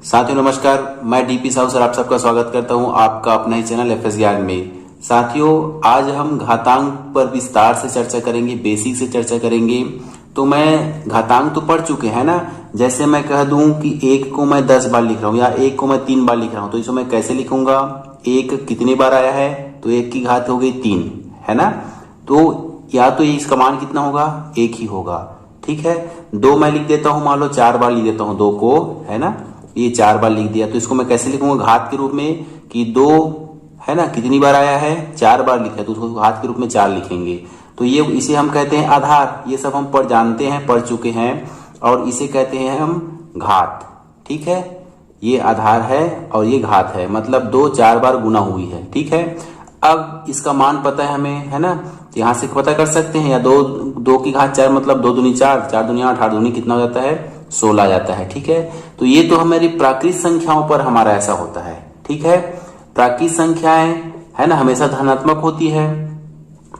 साथियों नमस्कार, मैं डीपी साहू सर आप सबका स्वागत करता हूं आपका अपना ही चैनल एफएस ज्ञान में। साथियों आज हम घातांक पर विस्तार से चर्चा करेंगे, बेसिक से चर्चा करेंगे। तो मैं घातांक तो पढ़ चुके हैं ना। जैसे मैं कह दूं कि 1 को मैं 10 बार लिख रहा हूं या 1 को मैं 3 बार लिख रहा हूं, तो इसको मैं कैसे लिखूंगा? 1 कितनी बार आया है? तो 1 की घात हो गई 3, है ना। तो या तो इसका मान कितना होगा? 1 ही होगा, ठीक है। 2 मैं लिख देता हूं, मान लो 4 बार लिख देता हूं 2 को, है ना। ये 4 बार लिख दिया, तो इसको मैं कैसे लिखूंगा? घात के रूप में, कि 2 है ना कितनी बार आया है? 4 बार लिखा है, तो उसको घात के रूप में 4 लिखेंगे। तो ये इसे हम कहते हैं आधार। ये सब हम जानते हैं, पढ़ चुके हैं, और इसे कहते हैं हम घात, ठीक है। ये आधार है और ये घात है, मतलब 2 4 बार गुना हुई है, ठीक है। अब इसका मान पता है हमें, है ना। यहां से पता कर सकते हैं, या 2 की घात 4 मतलब 2 दूनी 4, 4 दूनी 8, 8 दूनी कितना हो जाता है? 16 जाता है, ठीक है। तो ये तो हमारी प्राकृत संख्याओं पर हमारा ऐसा होता है, ठीक है। प्राकृत संख्याएं है ना हमेशा धनात्मक होती है,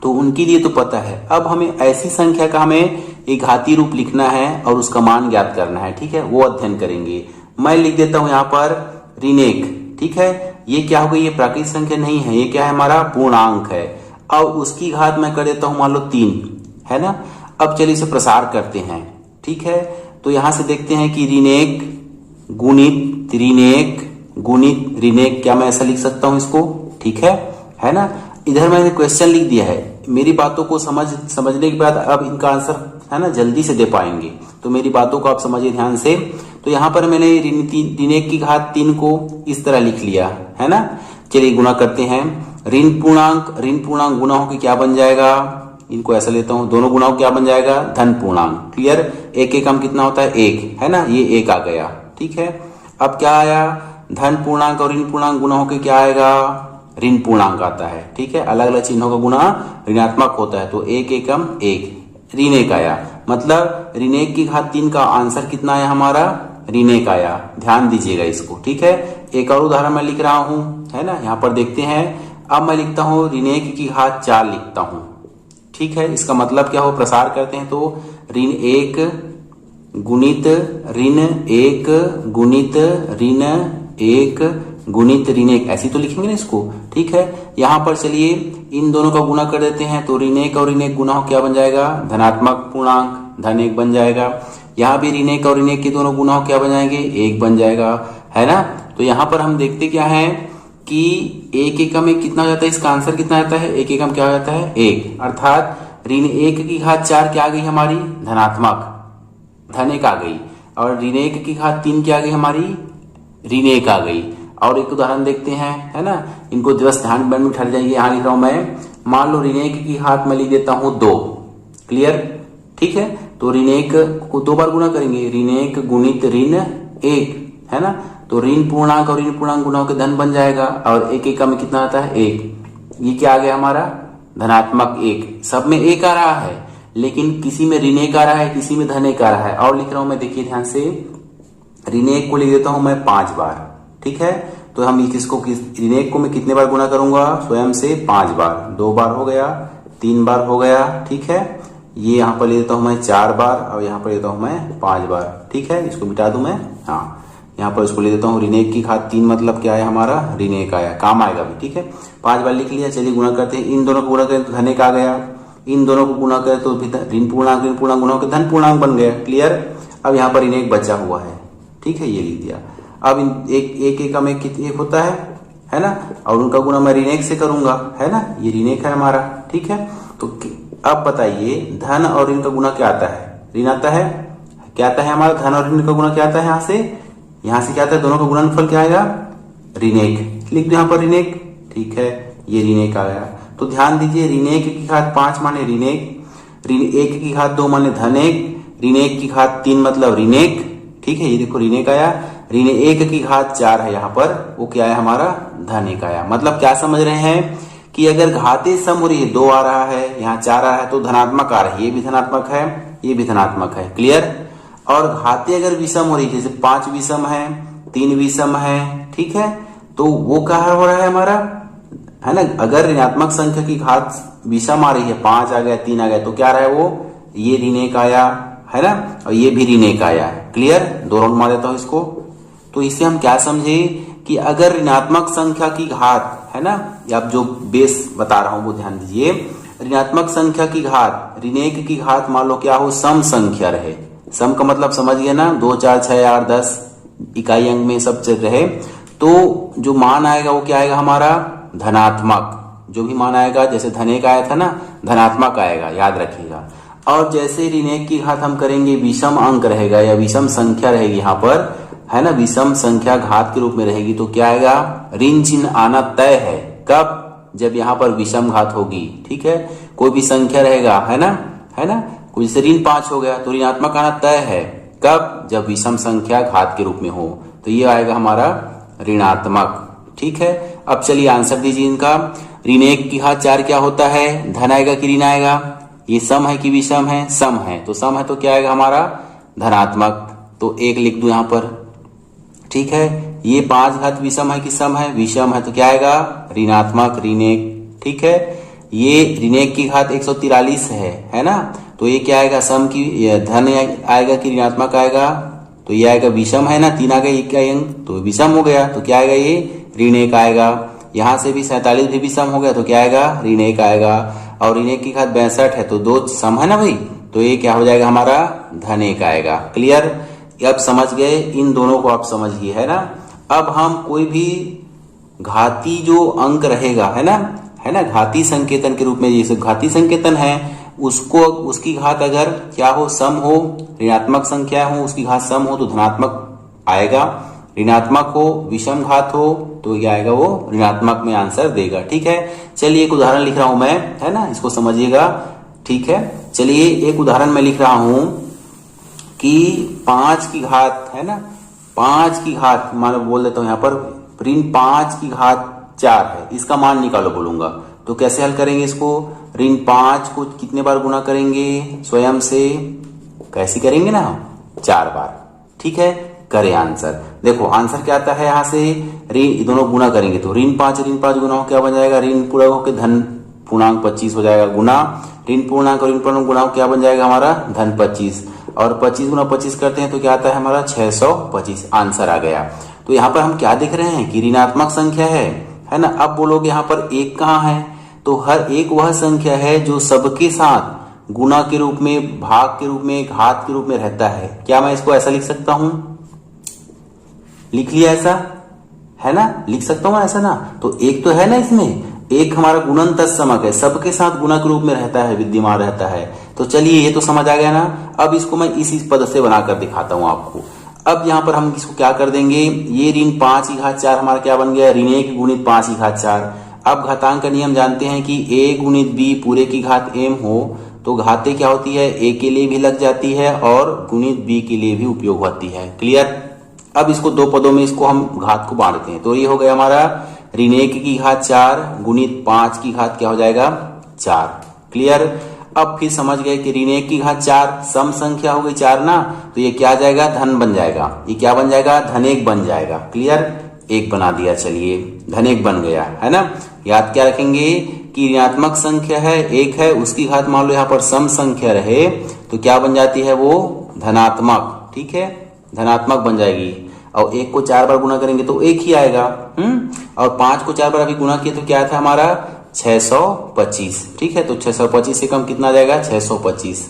तो उनके लिए तो पता है। अब हमें ऐसी संख्या का हमें एक घातीय रूप लिखना है और उसका मान ज्ञात करना है, ठीक है। वो अध्ययन करेंगे। मैं लिख देता हूं यहां पर ऋण, ठीक है। ये क्या हो गई? ये प्राकृत संख्या नहीं है, ये क्या है? हमारा पूर्णांक है। और उसकी घात मैं कर देता हूं मान लो 3, है ना। अब चलिए इसे प्रसार करते हैं, ठीक है। तो यहां से देखते हैं कि ऋण 1 गुणित ऋण 1 गुणित ऋण 1, क्या मैं ऐसा लिख सकता हूं इसको? ठीक है ना। इधर मैंने क्वेश्चन लिख दिया है। मेरी बातों को समझने के बाद अब इनका आंसर है ना जल्दी से दे पाएंगे, तो मेरी बातों को आप समझिए ध्यान से। तो यहां पर मैंने ऋण 1 की घात 3 को इस तरह लिख लिया, है ना। चलिए गुणा करते हैं। ऋण पूर्णांक गुना होकर क्या बन जाएगा? इनको ऐसा लेता हूं, दोनों गुना क्या बन जाएगा? धन पूर्णांक। क्लियर? 1 एकम कितना होता है? 1, है ना। ये 1 आ गया, ठीक है। अब क्या आया? धन पूर्णांक और ऋण पूर्णांक गुना होकर क्या आएगा? ऋण पूर्णांक आता है, ठीक है। अलग अलग चिन्हों का गुना ऋणात्मक होता है, तो 1 एकम 1 ऋण 1 आया। मतलब ऋण 1 की घात 3 का आंसर कितना आया हमारा? ऋण 1 आया। ध्यान दीजिएगा इसको, ठीक है। एक और उदाहरण मैं लिख रहा हूं, है ना। यहां पर देखते हैं। अब मैं लिखता हूं ऋण 1 की घात 4 लिखता हूं, ठीक है। इसका मतलब क्या हो? प्रसार करते हैं तो ऋण 1 गुणित ऋण 1 गुणित ऋण 1 गुणित ऋण 1, ऐसी तो लिखेंगे ना इसको, ठीक है। यहां पर चलिए इन दोनों का गुना कर देते हैं, तो ऋण 1 और ऋण 1 गुना हो क्या बन जाएगा? धनात्मक पूर्णांक, धन 1 बन जाएगा। यहां भी ऋण 1 और ऋण 1 के दोनों गुना हो क्या बन जाएंगे? 1 बन जाएगा, है ना। तो यहां पर हम देखते क्या है कि 1 एकम में कितना हो जाता है? इसका आंसर कितना आता है? 1 एकम क्या हो जाता है? 1। अर्थात ऋण 1 की घात 4 क्या आ गई हमारी? धनात्मक, धन 1 आ गई। और ऋण 1 की घात 3 क्या आ गई हमारी? ऋण 1 आ गई। और एक उदाहरण देखते हैं, है ना। इनको बस ध्यान में ठहर जाइए। यहां लिख रहा हूं मैं, मान लो ऋण 1 की घात में लिख देता हूं 2। क्लियर? ठीक है। तो ऋण 1 को 2 बार गुना करेंगे, ऋण 1 गुणित ऋण 1, है ना। तो ऋण पूर्णांक और ऋण पूर्णांक गुना होकर धन बन जाएगा। और 1 एकम में कितना आता है? 1। ये क्या आ गया हमारा? धनात्मक 1। सब में 1 आ रहा है, लेकिन किसी में ऋण 1 आ रहा है, किसी में धन 1 आ रहा है। और लिख रहा हूं मैं, देखिए ध्यान से। ऋण 1 को लिख देता हूं मैं 5 बार, ठीक है। तो हम इसको ऋण 1 को मैं कितने बार गुना करूंगा? स्वयं से 5 बार। 2 बार हो गया, 3 बार हो गया, ठीक है। ये यहां पर ले देता हूं मैं 4 बार, और यहां पर लेता हूं मैं 5 बार, ठीक है। इसको मिटा दूं मैं, हाँ। यहाँ पर इसको ले देता हूँ ऋण 1 की घात 3, मतलब क्या है हमारा? ऋण 1 आया, काम आएगा भी, ठीक है। 5 बार लिख लिया। चलिए गुणा करते हैं। इन दोनों को गुणा करें तो धन 1 आ गया, इन दोनों को गुणा करें तो ऋण पूर्णांक गुणा होकर धन पूर्णांक बन गया। क्लियर? अब यहाँ पर ऋण 1 बचा हुआ है, ठीक है, ये लिख दिया। अब एक एकम में कितने होता है ना। और उनका गुणा मैं ऋण 1 से करूंगा, है ना। ये ऋण 1 है हमारा, ठीक है। तो अब बताइए धन और ऋण का गुणा क्या आता है? ऋण आता है, क्या आता है हमारा? धन और ऋण का गुणा क्या आता है? यहाँ से क्या आता है? दोनों का गुणनफल क्या आएगा? ऋण 1। लिख दो यहाँ पर ऋण 1, ठीक है। ये ऋण 1 आ गया। तो ध्यान दीजिए, ऋण 1 की घात 5 माने ऋण 1, ऋण 1 की घात 2 माने धन 1, ऋण 1 की घात 3 मतलब ऋण 1, ठीक है। ये देखो ऋण 1 आया। ऋण 1 की घात 4 है यहाँ पर, वो क्या है हमारा? धन 1 आया। मतलब क्या समझ रहे हैं कि अगर घातें सम हो रही है, 2 आ रहा है, यहाँ 4 आ रहा है, तो धनात्मक आ रहा है। ये भी धनात्मक है, ये भी धनात्मक है। क्लियर? और घातें अगर विषम हो रही है, जैसे 5 विषम है, 3 विषम है, ठीक है, तो वो क्या हो रहा है हमारा? है ना। अगर ऋणात्मक संख्या की घात विषम आ रही है, 5 आ गया, 3 आ गया, तो क्या रहा है वो? ये ऋण 1 आया, है ना। और ये भी ऋण 1 आया। क्लियर? दोनों मान देता हूं इसको, तो इससे हम क्या समझे कि अगर ऋणात्मक संख्या की घात है ना, या आप जो बेस बता रहा हूं वो ध्यान दीजिए, ऋणात्मक संख्या की घात, ऋण 1 की घात मान लो क्या हो, सम संख्या रहे। सम का मतलब समझ गए ना, 2 4 6 8 10 इकाई अंक में सब चल रहे, तो जो मान आएगा वो क्या आएगा हमारा, धनात्मक। जो भी मान आएगा, जैसे धन 1 आया था ना, धनात्मक आएगा, याद रखिएगा। और जैसे ऋण 1 की घात हम करेंगे, विषम अंक रहेगा या विषम संख्या रहेगी यहाँ पर, है ना, विषम संख्या घात के रूप में रहेगी, तो क्या आएगा, ऋण चिन्ह आना तय है। कब, जब यहाँ पर विषम घात होगी। ठीक है, कोई भी संख्या रहेगा, है ना, कोई जैसे ऋण 5 हो गया तो ऋणात्मक आना तय है। कब, जब विषम संख्या घात के रूप में हो, तो ये आएगा हमारा ऋणात्मक। ठीक है, अब चलिए आंसर दीजिए इनका। ऋण 1 की घात 4 क्या होता है, धन आएगा कि ऋण आएगा, ये सम है कि विषम है, सम है, तो सम है तो क्या आएगा हमारा, धनात्मक, तो 1 लिख दूं यहां पर। ठीक है, ये 5 घात विषम है कि सम है, विषम है, तो क्या आएगा, ऋणात्मक, ऋण 1। ठीक है, ये ऋण 1 की घात 143 है ना, तो ये क्या आएगा, सम की, धन आएगा कि ऋणात्मक आएगा, तो ये आएगा विषम है ना, 3 आ गए इकाई अंक, तो विषम हो गया, तो क्या आएगा, ये ऋण 1 आएगा। यहां से भी 47 भी विषम हो गया, तो क्या आएगा, ऋण 1 आएगा। और ऋण 1 की घात 62 है, तो 2 सम है ना भाई, तो ये क्या हो जाएगा हमारा, धन 1 आएगा। क्लियर, अब समझ गए, इन दोनों को आप समझिए, है ना। अब हम कोई भी घाती जो अंक रहेगा, है ना, घाती संकेतन के रूप में, जैसे घाती संकेतन है, उसको, उसकी घात अगर क्या हो, सम हो, ऋणात्मक संख्या हो, उसकी घात सम हो तो धनात्मक आएगा, ऋणात्मक हो, विषम घात हो तो क्या आएगा, वो ऋणात्मक में आंसर देगा। ठीक है, चलिए एक उदाहरण लिख रहा हूं मैं, है ना, इसको समझिएगा। ठीक है, चलिए एक उदाहरण मैं लिख रहा हूं कि 5 की घात, है ना, 5 की घात मान लो, बोल देता हूं यहां पर, ऋण 5 की घात 4 है, इसका मान निकालो बोलूंगा, तो कैसे हल करेंगे इसको, ऋण 5 को कितने बार गुना करेंगे, स्वयं से कैसे करेंगे ना, 4 बार। ठीक है, करें आंसर। देखो आंसर क्या आता है, यहां से ऋण दोनों गुना करेंगे तो ऋण 5 गुना हो क्या बन जाएगा, ऋण पूरा होकर धन पूर्णांक 25 हो जाएगा, गुना ऋण पूर्णांक और ऋण पूर्णांक गुना क्या बन जाएगा हमारा, धन 25, और 25 गुना 25 करते हैं तो क्या आता है हमारा, 625। आंसर आ गया। तो यहाँ पर हम क्या देख रहे हैं कि ऋणात्मक संख्या है ना। अब बोलोगे यहाँ पर 1 कहाँ है, तो हर एक वह संख्या है जो सबके साथ गुना के रूप में, भाग के रूप में, घात के रूप में रहता है। क्या मैं इसको ऐसा लिख सकता हूं, लिख लिया ऐसा, है ना, लिख सकता हूं ऐसा ना। तो 1 तो है ना इसमें, 1 हमारा गुणन तत्समक है, सबके साथ गुना के रूप में रहता है, विद्यमान रहता है। तो चलिए ये तो समझ आ गया ना। अब इसको मैं इस पद से बनाकर दिखाता हूं आपको। अब यहां पर हम इसको क्या कर देंगे, ये ऋण 5 की घात 4 हमारा क्या बन गया, ऋण 1 गुणित 5 की घात 4। अब घातांक का नियम जानते हैं कि a गुणित b पूरे की घात m हो तो घातें क्या होती है, a के लिए भी लग जाती है और गुणित b के लिए भी उपयोग होती है। क्लियर। अब इसको 2 पदों में इसको हम घात को बांटते हैं, तो ये हो गया हमारा ऋण 1 की घात 4 गुणित 5 की घात क्या हो जाएगा, 4। क्लियर। अब फिर समझ गए कि ऋण 1 की घात 4 सम संख्या हो गई 4 ना, तो ये क्या आ जाएगा, धन बन जाएगा। ये क्या बन जाएगा, धन 1 बन जाएगा। क्लियर, 1 बना दिया, चलिए धन 1 बन गया, है ना। याद क्या रखेंगे कि ऋणात्मक संख्या है 1 है, उसकी घात मान लो यहाँ पर सम संख्या रहे तो क्या बन जाती है, वो धनात्मक। ठीक है, धनात्मक बन जाएगी। और 1 को 4 बार गुना करेंगे तो 1 ही आएगा। और 5 को 4 बार अभी गुना किया तो क्या था हमारा, 625। ठीक है, तो 625 से कम कितना आ जाएगा, 625।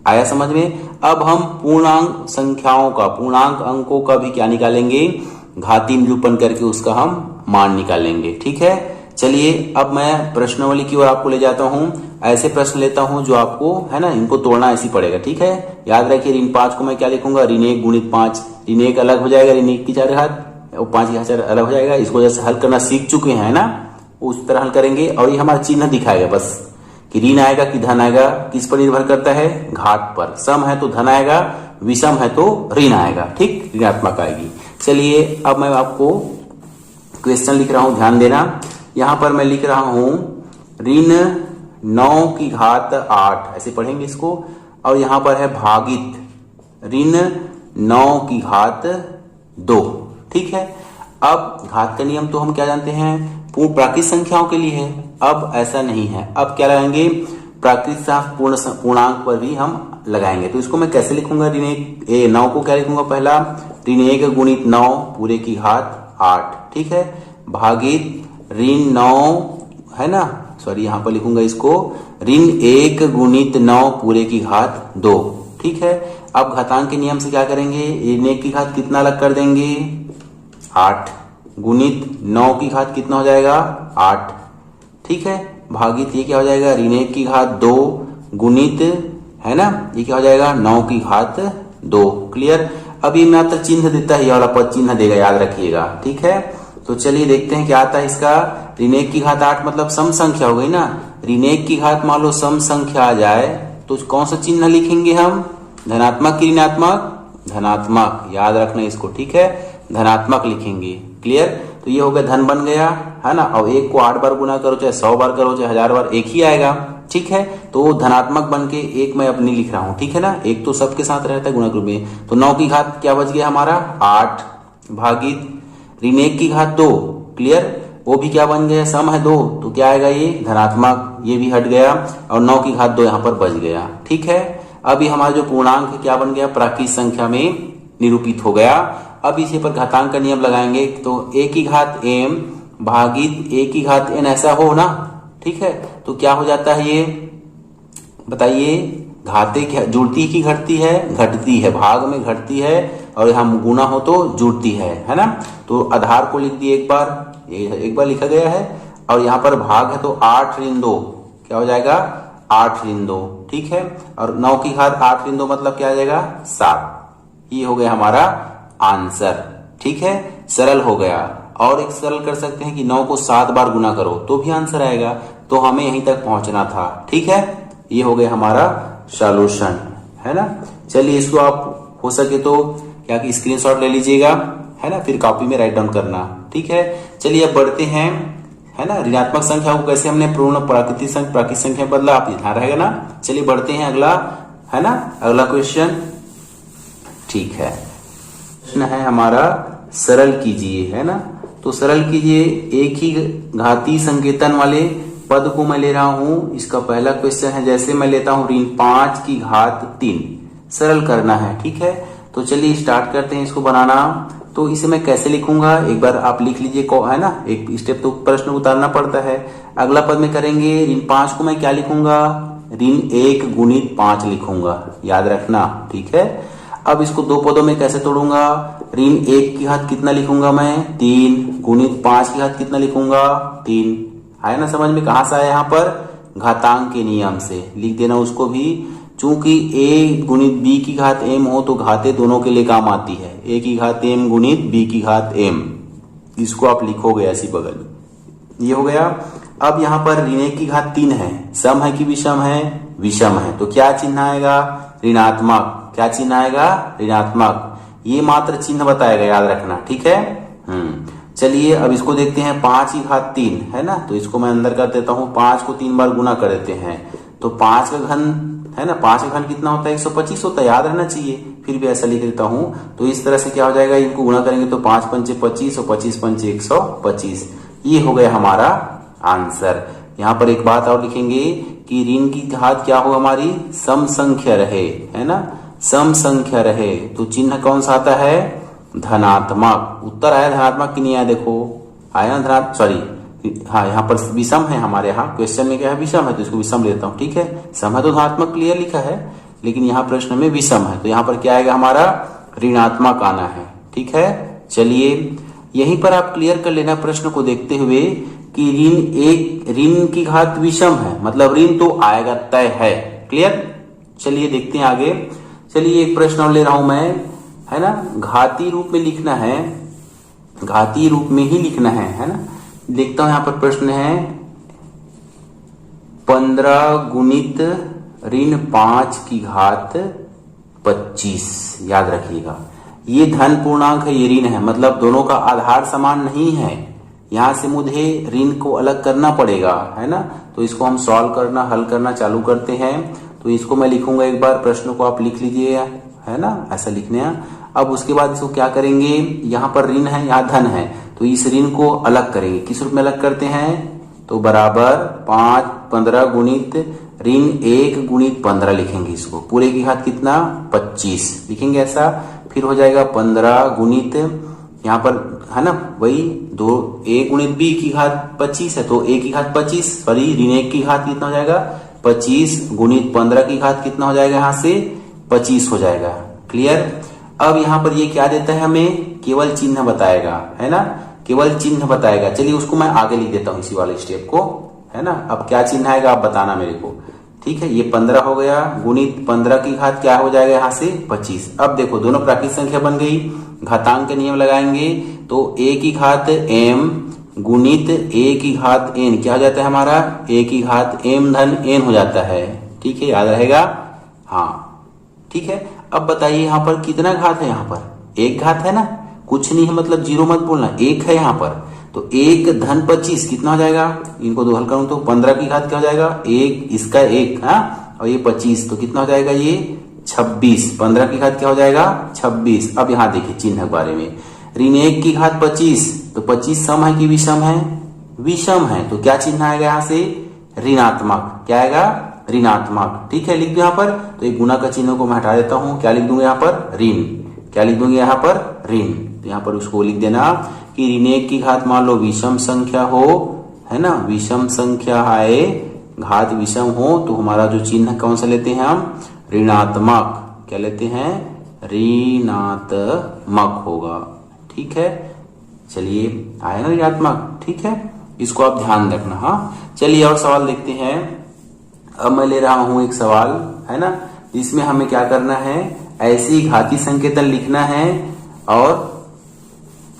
आया समझ में। अब हम पूर्णांक संख्याओं का, पूर्णांक अंकों का भी क्या निकालेंगे, घाती निरूपण करके उसका हम मान निकालेंगे। ठीक है, चलिए अब मैं प्रश्नावली की ओर आपको ले जाता हूं। ऐसे प्रश्न लेता हूं जो आपको, है ना, इनको तोड़ना ऐसी पड़ेगा। ठीक है, याद रखिए ऋण 5 को मैं क्या लिखूंगा, ऋण 1 गुणित 5। ऋण 1 अलग हो जाएगा, ऋण 1 की 4 घात और 5 की घात 4 अलग हो जाएगा। इसको जैसे हल करना सीख चुके हैं ना, उस तरह हल करेंगे। और ये हमारा चिन्ह दिखाएगा बस कि ऋण आएगा कि धन आएगा, किस पर निर्भर करता है, घात पर। सम है तो धन आएगा, विषम है तो ऋण आएगा। ठीक, ऋणात्मक आएगी। चलिए अब मैं आपको क्वेश्चन लिख रहा हूं, ध्यान देना। यहां पर मैं लिख रहा हूं ऋण 9 की घात 8, ऐसे पढ़ेंगे इसको। और यहां पर है भागित ऋण 9 की घात 2। ठीक है, अब घात का नियम तो हम क्या जानते हैं, पूर्ण प्राकृत संख्याओं के लिए है। अब ऐसा नहीं है, अब क्या लगाएंगे, प्राकृतिक संख्या पूर्णांक पर भी हम लगाएंगे। तो इसको मैं कैसे लिखूंगा, ऋण 9 को क्या लिखूंगा, पहला ऋण 1 गुणित 9 पूरे की घात 8, ठीक है, भागित ऋण 9, है ना, सॉरी यहाँ पर लिखूंगा इसको ऋण 1 गुणित 9 पूरे की घात 2, ठीक है। अब घातांक के नियम से क्या करेंगे, ऋण 1 की घात कितना अलग कर देंगे, 8 गुणित 9 की घात कितना हो जाएगा, 8, ठीक है, भागित ये क्या हो जाएगा, ऋण 1 की घात 2 गुणित, है ना, ये क्या हो जाएगा, 9 की घात 2। क्लियर। अब ये मात्र चिन्ह देता है, ये वाला पद चिन्ह देगा, याद रखिएगा, ठीक है। तो चलिए देखते हैं क्या आता है इसका। ऋण 1 की घात 8 मतलब सम संख्या हो गई ना, ऋण 1 की घात मान लो सम संख्या आ जाए तो कौन सा चिन्ह लिखेंगे हम, धनात्मक की ऋणात्मक, धनात्मक, याद रखना इसको, ठीक है, धनात्मक लिखेंगे। क्लियर। तो ये हो गया, धन बन गया, है ना। अब 1 को 8 बार गुना करो, चाहे 100 बार करो, चाहे 1000 बार, एक ही आएगा, ठीक है। तो धनात्मक बन के 1 मैं अपनी लिख रहा हूं, ठीक है ना, 1 तो सबके साथ रहता है गुणक रूप में। तो 9 की घात क्या बच गया हमारा, 8 भागित ऋण 1 की घात 2, क्लियर, वो भी क्या बन गया, सम है 2, तो क्या आएगा ये धनात्मक, ये भी हट गया, और 9 की घात 2 यहाँ पर बच गया, ठीक है। अब ये हमारा जो पूर्णांक है क्या बन गया, प्राकृतिक संख्या में निरूपित हो गया। अब इसी पर घातांक का नियम लगाएंगे, तो a की घात m भागित a की घात n ऐसा हो ना, ठीक है। तो क्या हो जाता है ये बताइए, घाते क्या जुड़ती की घटती है, घटती है, भाग में घटती है, और हम गुना हो तो जुड़ती है ना। तो आधार को लिख दिए एक बार लिखा गया है, और यहाँ पर भाग है तो 8 ऋण 2 क्या हो जाएगा, 8 ऋण 2, ठीक है। और 9 की घात 8 ऋण 2 मतलब क्या आ जाएगा, 7। ये हो गया हमारा आंसर, ठीक है, सरल हो गया। और एक सरल कर सकते हैं कि 9 को 7 बार गुना करो तो भी आंसर आएगा, तो हमें यहीं तक पहुंचना था, ठीक है। ये हो गया हमारा सॉल्यूशन, है ना। चलिए इसको आप हो सके तो क्या कि स्क्रीनशॉट ले लीजिएगा, है ना, फिर कॉपी में राइट डाउन करना, ठीक है। चलिए अब बढ़ते हैं, है ना, ऋणात्मक संख्या को कैसे हमने पूर्ण प्राकृतिक संख्या में बदला, आप ध्यान रहेगा ना। चलिए बढ़ते हैं अगला, है ना, अगला क्वेश्चन, ठीक है। प्रश्न है हमारा, सरल कीजिए, है ना। तो सरल कीजिए, एक ही घातीय संकेतन वाले पद को मैं ले रहा हूं। इसका पहला क्वेश्चन है, जैसे मैं लेता हूं ऋण 5 की घात 3, सरल करना है, ठीक है। तो चलिए स्टार्ट करते हैं इसको बनाना। तो इसे मैं कैसे लिखूंगा, एक बार आप लिख लीजिए, है ना, एक स्टेप तो प्रश्न उतारना पड़ता है। अगला पद में करेंगे, ऋण 5 को मैं क्या लिखूंगा, ऋण 1 गुणित 5 लिखूंगा, याद रखना, ठीक है। अब इसको दो पदों में कैसे तोड़ूंगा, ऋण 1 की घात कितना लिखूंगा मैं, 3 गुणित 5 की घात कितना लिखूंगा, 3। आया ना समझ में, कहां से आया, यहाँ पर घातांक के नियम से लिख देना उसको भी। चूंकि a गुणित b की घात m हो तो घाते दोनों के लिए काम आती है, a की घात m गुणित b की घात m, इसको आप लिखोगे ऐसी बगल में, ये हो गया। अब यहाँ पर ऋण 1 की घात 3 है, सम है कि विषम है, विषम है, तो क्या चिन्ह आएगा, ऋणात्मक, क्या चिन्ह आएगा, ऋणात्मक, ये मात्र चिन्ह बताएगा, याद रखना, ठीक है। चलिए अब इसको देखते हैं, 5 की घात 3 है ना, तो इसको मैं अंदर कर देता हूं, 5 को 3 बार गुना कर देते हैं, तो 5 का घन, है ना, 5 का घन कितना होता है, 125 होता है, याद रहना चाहिए, फिर भी ऐसा लिख देता हूं। तो इस तरह से क्या हो जाएगा, इनको गुना करेंगे तो 5 पंचे 25 और 25 पंचे 125, ये हो गया हमारा आंसर। यहाँ पर एक बात और लिखेंगे कि ऋण की घात क्या हो हमारी, सम संख्या रहे, है ना, सम संख्या रहे, तो चिन्ह कौन सा आता है, धनात्मक। उत्तर आया धनात्मक कि नहीं आया, देखो आया ना धनात्मक, सॉरी हाँ, यहाँ पर विषम है, हमारे यहाँ क्वेश्चन में क्या है, विषम है, तो इसको विषम लेता हूँ, ठीक है। सम है तो धनात्मक क्लियर लिखा है, लेकिन यहाँ प्रश्न में विषम है, तो यहाँ पर क्या आएगा हमारा, ऋणात्मक आना है, ठीक है। चलिए यहीं पर आप क्लियर कर लेना प्रश्न को देखते हुए कि ऋण की घात विषम है, मतलब ऋण तो आएगा, तय है, क्लियर। चलिए देखते हैं आगे। चलिए एक प्रश्न और ले रहा हूं मैं, है ना, घातीय रूप में लिखना है, घातीय रूप में ही लिखना है ना। देखता हूं, यहां पर प्रश्न है, 15 गुणित ऋण 5 की घात 25, याद रखिएगा, ये धन पूर्णांक है, ये ऋण है, मतलब दोनों का आधार समान नहीं है, यहां से मुझे ऋण को अलग करना पड़ेगा, है ना। तो इसको हम सॉल्व करना, हल करना चालू करते हैं। तो इसको मैं लिखूंगा, एक बार प्रश्न को आप लिख लीजिए, है ना, ऐसा लिखने हैं। अब उसके बाद इसको क्या करेंगे, यहाँ पर ऋण है, यहाँ धन है, तो इस ऋण को अलग करेंगे, किस रूप में अलग करते हैं, तो बराबर 15 गुणित ऋण 1 गुणित 15 लिखेंगे इसको, पूरे की घात कितना 25 लिखेंगे ऐसा। फिर हो जाएगा 15 गुणित, यहाँ पर है ना वही दो, a गुणित b की घात 25 है तो a की घात 25, सॉरी ऋण 1 की घात कितना हो जाएगा 25 गुणित 15 की घात कितना हो जाएगा, यहाँ से 25 हो जाएगा। क्लियर। अब यहाँ पर ये क्या देता है हमें, केवल चिन्ह बताएगा, है ना, केवल चिन्ह बताएगा। चलिए उसको मैं आगे लिख देता हूँ इसी वाले स्टेप को, है ना। अब क्या चिन्ह आएगा आप बताना मेरे को, ठीक है। ये 15 हो गया गुणित 15 की घात क्या हो जाएगा यहाँ से 25। अब देखो दोनों प्राकृत संख्या बन गई, घातांक के नियम लगाएंगे तो a की घात m गुणित a की घात n क्या हो जाता है हमारा, a की घात m धन n हो जाता है, ठीक है, याद रहेगा। हाँ ठीक है। अब बताइए यहाँ पर कितना घात है, यहाँ पर एक घात है ना, कुछ नहीं है मतलब जीरो मत बोलना, एक है यहाँ पर। तो 1 धन 25 कितना हो जाएगा, इनको दो हल करूं तो 15 की घात क्या हो जाएगा, एक इसका एक, हाँ, और ये 25 तो कितना हो जाएगा ये 26, 15 की घात क्या हो जाएगा 26। अब यहाँ देखिए चिन्ह के बारे में, ऋण 1 की घात 25 तो 25 सम है कि विषम है, विषम है, तो क्या चिन्ह आएगा यहाँ से ऋणात्मक, क्या आएगा ऋणात्मक, ठीक है। लिख दो यहाँ पर, तो एक गुना का चिन्ह को मैं हटा देता हूं, क्या लिख दूंगा यहाँ पर ऋण, क्या लिख दूंगे यहाँ पर ऋण। तो यहाँ पर उसको लिख देना कि ऋण 1 की घात मान लो विषम संख्या हो, है ना, विषम संख्या आए, घात विषम हो तो हमारा जो चिन्ह कौन सा लेते हैं हम, ऋणात्मक, क्या लेते हैं ऋणात्मक होगा, ठीक है। चलिए आया ना ऋणात्मक, ठीक है, इसको आप ध्यान रखना। हाँ चलिए और सवाल देखते हैं। अब मैं ले रहा हूं एक सवाल, है ना, जिसमें हमें क्या करना है, ऐसी घाती संकेतन लिखना है और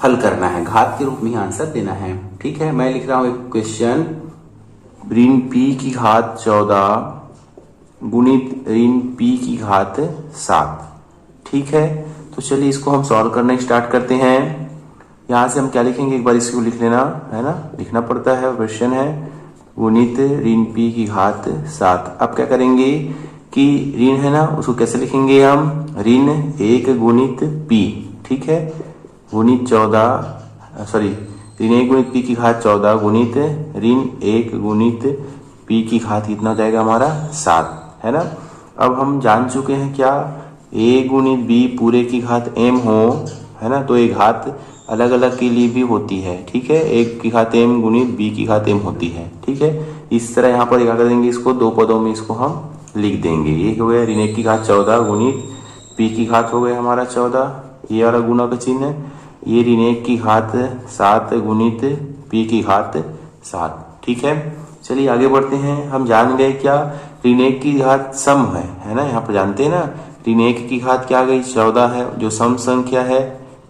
हल करना है, घात के रूप में ही आंसर देना है, ठीक है। मैं लिख रहा हूं एक क्वेश्चन, ऋण p की घात 14 गुणित ऋण p की घात 7, ठीक है। तो चलिए इसको हम सॉल्व करना स्टार्ट करते हैं। यहां से हम क्या लिखेंगे, एक बार इसको लिख लेना, है ना, लिखना पड़ता है, क्वेश्चन है गुणित ऋण p की घात 7। अब क्या करेंगे कि ऋण है ना, उसको कैसे लिखेंगे हम, ऋण 1 गुणित p, ठीक है, गुणित 14, सॉरी ऋण 1 गुणित p की घात 14 गुणित ऋण 1 गुणित p की घात कितना हो जाएगा हमारा 7, है ना। अब हम जान चुके हैं क्या, a गुणित b पूरे की घात m हो, है ना, तो एक घात अलग अलग के लिए भी होती है, ठीक है, एक की घात m गुणित b की घात m होती है, ठीक है। इस तरह यहाँ पर क्या कर देंगे, इसको दो पदों में इसको हम लिख देंगे। ये हो गया ऋण 1 की घात 14 गुणित p की घात हो गया हमारा 14, ये वाला गुणा का चिन्ह है। ये ऋण 1 की घात 7 गुणित p की घात 7, ठीक है। चलिए आगे बढ़ते हैं। हम जान गए क्या, ऋण 1 की घात सम है ना, यहाँ पर जानते हैं ना, ऋण 1 की घात क्या आ गई 14 है, जो सम संख्या है,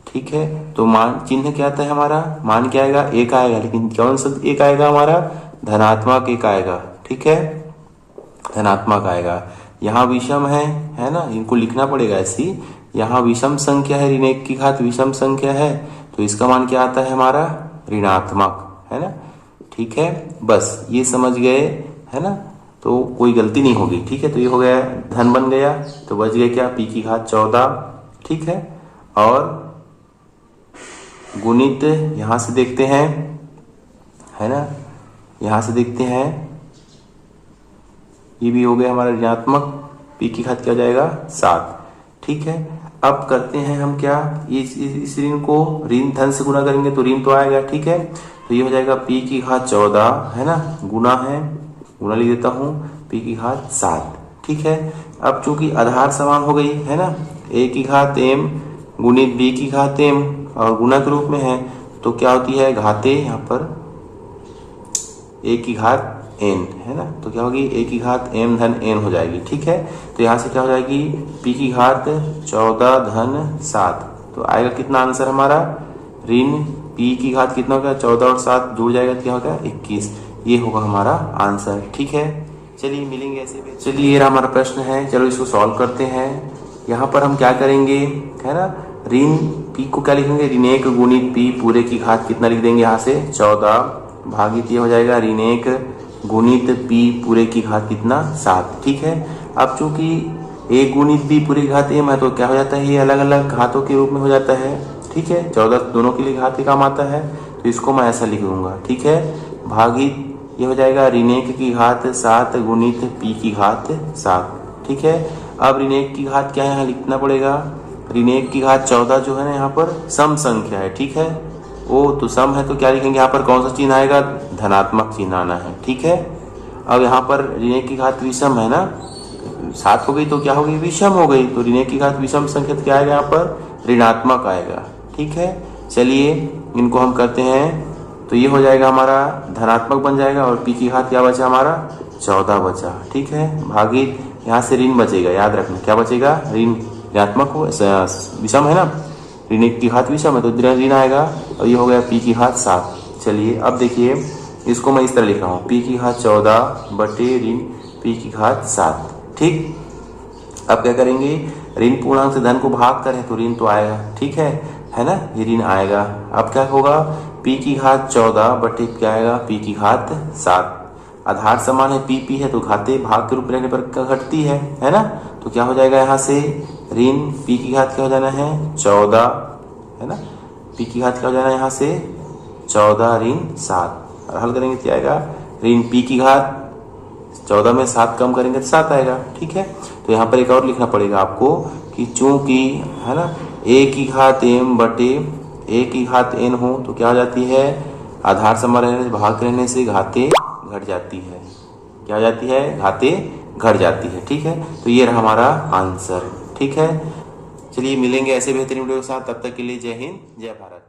ठीक है। तो मान चिन्ह क्या आता है हमारा, मान क्या आएगा, एक आएगा, लेकिन कौन सा एक आएगा हमारा, धनात्मक एक आएगा, ठीक है, धनात्मक आएगा। यहाँ विषम है ना, इनको लिखना पड़ेगा ऐसी, यहाँ विषम संख्या है, ऋण 1 की घात विषम संख्या है, तो इसका मान क्या आता है हमारा ऋणात्मक, है ना, ठीक है। बस ये समझ गए, है ना, तो कोई गलती नहीं होगी, ठीक है। तो ये हो गया धन बन गया, तो बच गया क्या p की घात 14, ठीक है। और गुणित यहां से देखते हैं, है ना, यहां से देखते हैं, ये भी हो गया हमारा ऋणात्मक, p की घात क्या हो जाएगा 7, ठीक है। अब करते हैं हम क्या, इस ऋण को ऋण धन से गुना करेंगे तो ऋण तो आएगा, ठीक है। तो ये हो जाएगा p की घात 14, है ना, गुना है, गुना लिख देता हूँ, p की घात 7, ठीक है। अब चूंकि आधार समान हो गई, है ना, a की घात m गुणित b की घात m और गुना के रूप में है, तो क्या होती है घाते, यहाँ पर a की घात n, है ना, तो क्या होगी a की घात m धन n हो जाएगी, ठीक है। तो यहाँ से क्या हो जाएगी p की घात 14 धन 7, तो आएगा कितना आंसर हमारा, ऋण p की घात कितना होगा 14 और 7 जुड़ जाएगा, क्या होगा 21, ये होगा हमारा आंसर, ठीक है। चलिए मिलेंगे ऐसे भी। चलिए ये हमारा प्रश्न है, चलो इसको सॉल्व करते हैं। यहाँ पर हम क्या करेंगे, है ना, ऋण p को क्या लिखेंगे, ऋण 1 गुणित p पूरे की घात कितना लिख देंगे, यहाँ से 14 भागित ये हो जाएगा ऋण 1 गुणित p पूरे की घात कितना 7, ठीक है। अब चूंकि a गुणित b पूरे की घात m है, तो क्या हो जाता है, ये अलग अलग घातों के रूप में हो जाता है, ठीक है। 14 दोनों के लिए घात के काम आता है, तो इसको मैं ऐसा लिख दूंगा, ठीक है, भागित ये हो जाएगा ऋण 1 की घात 7 गुणित p की घात 7। ठीक है, अब ऋण 1 की घात क्या है यहाँ लिखना पड़ेगा, ऋण 1 की घात 14 जो है ना यहाँ पर सम संख्या है। ठीक है, वो तो सम है तो क्या लिखेंगे यहाँ पर, कौन सा चिन्ह आएगा, धनात्मक चिन्ह आना है। ठीक है, अब यहाँ पर ऋण 1 की घात विषम है ना, 7 हो गई तो क्या हो गई, विषम हो गई, तो ऋण 1 की घात विषम संख्या क्या आएगा यहाँ पर, ऋणात्मक आएगा। ठीक है, चलिए इनको हम करते हैं, तो ये हो जाएगा हमारा धनात्मक बन जाएगा और p की घात क्या बचा हमारा 14 बचा। ठीक है, भागित यहाँ से ऋण बचेगा, याद रखना क्या बचेगा, ऋण ऋणात्मक हो विषम है ना, ऋण 1 की घात विषम है तो ऋण आएगा और ये हो गया p की घात 7। चलिए अब देखिए इसको मैं इस तरह लिख रहा हूँ, p की घात 14 बटे ऋण p की घात 7। ठीक, अब क्या करेंगे, ऋण पूर्णांक से धन को भाग करें तो ऋण तो आएगा। ठीक है ना, ये ऋण आएगा। अब क्या होगा, p की घात 14 बटे क्या आएगा, p की घात 7। आधार समान है, p है तो घाते भाग के रूप रहने पर घटती है ना, तो क्या हो जाएगा यहाँ से ऋण p की घात क्या हो जाना है 14, है ना, p की घात क्या हो जाना है यहाँ से 14 ऋण 7। और हल करेंगे क्या आएगा, ऋण p की घात 14 में 7 कम करेंगे तो 7 आएगा। ठीक है, तो यहाँ पर एक और लिखना पड़ेगा आपको कि चूंकि है ना a की घात m बटे a की घात n हो तो क्या हो जाती है, आधार समान रहने से भाग रहने से घाते घट जाती है। क्या हो जाती है, घाते घट जाती है। ठीक है, तो ये रहा हमारा आंसर। ठीक है, चलिए मिलेंगे ऐसे बेहतरीन वीडियो के साथ, तब तक के लिए जय हिंद जय भारत।